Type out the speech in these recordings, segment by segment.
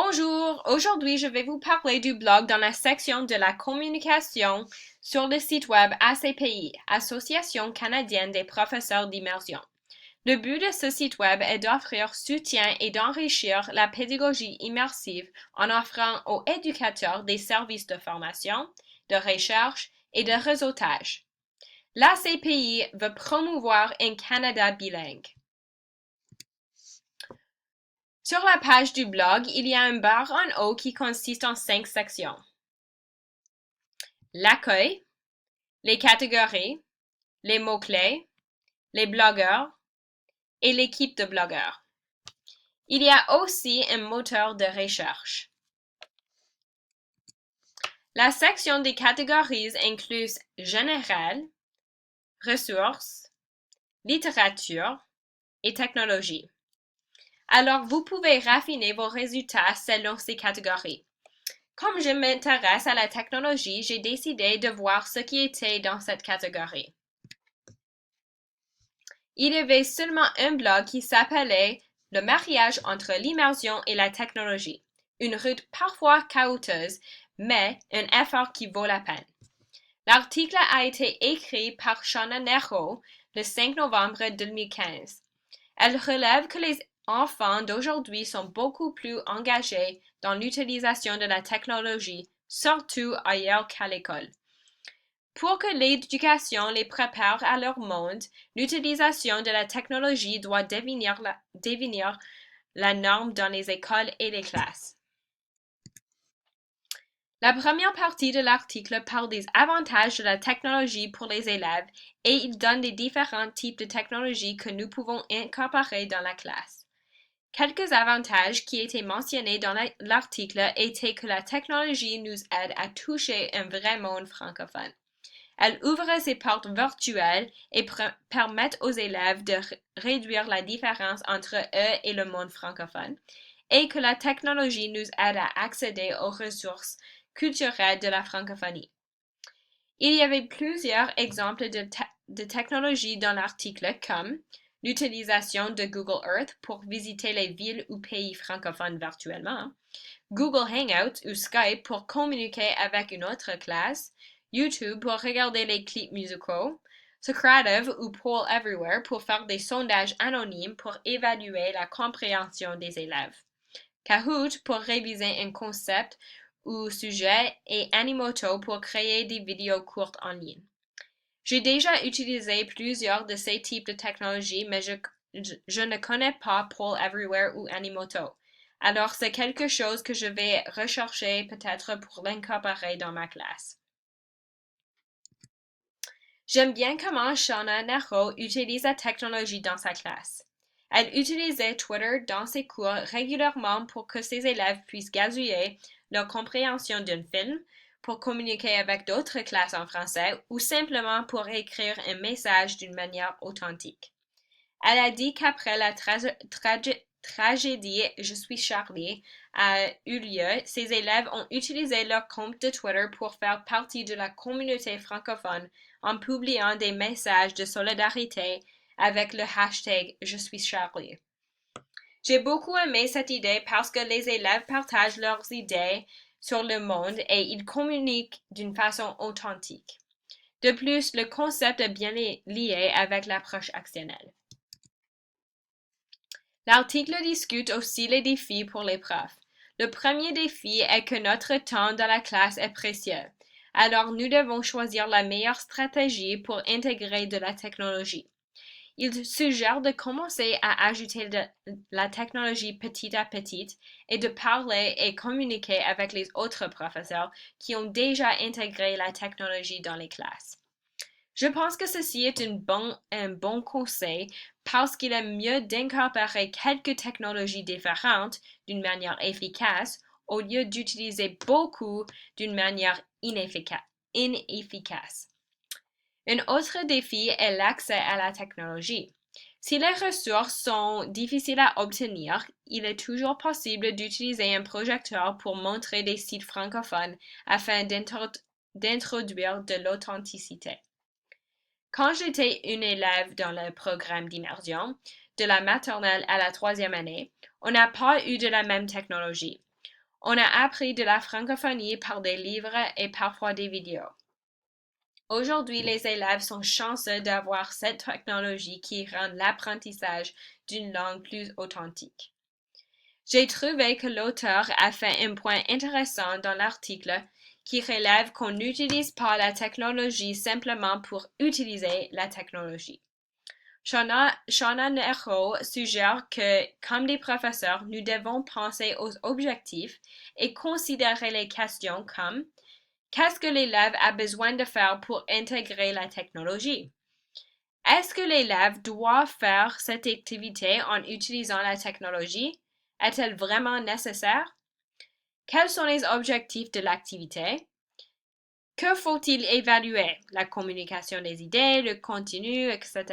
Bonjour, aujourd'hui je vais vous parler du blog dans la section de la communication sur le site web ACPI, Association canadienne des professeurs d'immersion. Le but de ce site web est d'offrir soutien et d'enrichir la pédagogie immersive en offrant aux éducateurs des services de formation, de recherche et de réseautage. L'ACPI veut promouvoir un Canada bilingue. Sur la page du blog, il y a une barre en haut qui consiste en 5 sections. L'accueil, les catégories, les mots-clés, les blogueurs et l'équipe de blogueurs. Il y a aussi un moteur de recherche. La section des catégories inclut général, ressources, littérature et technologie. Alors, vous pouvez raffiner vos résultats selon ces catégories. Comme je m'intéresse à la technologie, j'ai décidé de voir ce qui était dans cette catégorie. Il y avait seulement un blog qui s'appelait « Le mariage entre l'immersion et la technologie », une route parfois chaotique, mais un effort qui vaut la peine. L'article a été écrit par Shauna Nero le 5 novembre 2015. Elle relève que les enfants d'aujourd'hui sont beaucoup plus engagés dans l'utilisation de la technologie, surtout ailleurs qu'à l'école. Pour que l'éducation les prépare à leur monde, l'utilisation de la technologie doit devenir la norme dans les écoles et les classes. La première partie de l'article parle des avantages de la technologie pour les élèves et il donne les différents types de technologies que nous pouvons incorporer dans la classe. Quelques avantages qui étaient mentionnés dans l'article étaient que la technologie nous aide à toucher un vrai monde francophone. Elle ouvre ses portes virtuelles et permet aux élèves de réduire la différence entre eux et le monde francophone, et que la technologie nous aide à accéder aux ressources culturelles de la francophonie. Il y avait plusieurs exemples de technologies dans l'article comme l'utilisation de Google Earth pour visiter les villes ou pays francophones virtuellement, Google Hangouts ou Skype pour communiquer avec une autre classe, YouTube pour regarder les clips musicaux, Socrative ou Poll Everywhere pour faire des sondages anonymes pour évaluer la compréhension des élèves, Kahoot pour réviser un concept ou sujet et Animoto pour créer des vidéos courtes en ligne. J'ai déjà utilisé plusieurs de ces types de technologies, mais je ne connais pas Poll Everywhere ou Animoto. Alors, c'est quelque chose que je vais rechercher peut-être pour l'incorporer dans ma classe. J'aime bien comment Shauna Nero utilise la technologie dans sa classe. Elle utilisait Twitter dans ses cours régulièrement pour que ses élèves puissent gazouiller leur compréhension d'un film, pour communiquer avec d'autres classes en français ou simplement pour écrire un message d'une manière authentique. Elle a dit qu'après la tragédie Je suis Charlie a eu lieu, ses élèves ont utilisé leur compte de Twitter pour faire partie de la communauté francophone en publiant des messages de solidarité avec le hashtag Je suis Charlie. J'ai beaucoup aimé cette idée parce que les élèves partagent leurs idées sur le monde et ils communiquent d'une façon authentique. De plus, le concept est bien lié avec l'approche actionnelle. L'article discute aussi les défis pour les profs. Le premier défi est que notre temps dans la classe est précieux. Alors nous devons choisir la meilleure stratégie pour intégrer de la technologie. Il suggère de commencer à ajouter de la technologie petit à petit et de parler et communiquer avec les autres professeurs qui ont déjà intégré la technologie dans les classes. Je pense que ceci est un bon conseil parce qu'il est mieux d'incorporer quelques technologies différentes d'une manière efficace au lieu d'utiliser beaucoup d'une manière inefficace. Un autre défi est l'accès à la technologie. Si les ressources sont difficiles à obtenir, il est toujours possible d'utiliser un projecteur pour montrer des sites francophones afin d'introduire de l'authenticité. Quand j'étais une élève dans le programme d'immersion, de la maternelle à la 3e année, on n'a pas eu de la même technologie. On a appris de la francophonie par des livres et parfois des vidéos. Aujourd'hui, les élèves sont chanceux d'avoir cette technologie qui rend l'apprentissage d'une langue plus authentique. J'ai trouvé que l'auteur a fait un point intéressant dans l'article qui relève qu'on n'utilise pas la technologie simplement pour utiliser la technologie. Shauna Nero suggère que, comme des professeurs, nous devons penser aux objectifs et considérer les questions comme qu'est-ce que l'élève a besoin de faire pour intégrer la technologie? Est-ce que l'élève doit faire cette activité en utilisant la technologie? Est-elle vraiment nécessaire? Quels sont les objectifs de l'activité? Que faut-il évaluer? La communication des idées, le contenu, etc.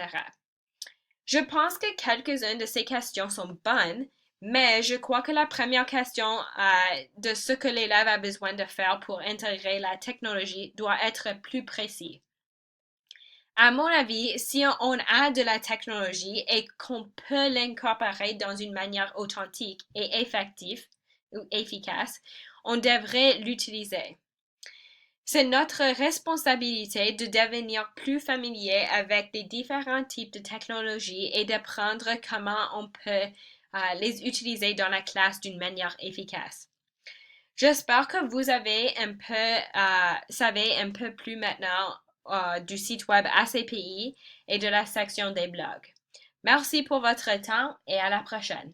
Je pense que quelques-unes de ces questions sont bonnes, mais je crois que la première question de ce que l'élève a besoin de faire pour intégrer la technologie doit être plus précis. À mon avis, si on a de la technologie et qu'on peut l'incorporer dans une manière authentique et effective ou efficace, on devrait l'utiliser. C'est notre responsabilité de devenir plus familier avec les différents types de technologies et d'apprendre comment on peut les utiliser dans la classe d'une manière efficace. J'espère que vous avez savez un peu plus maintenant du site web ACPI et de la section des blogs. Merci pour votre temps et à la prochaine.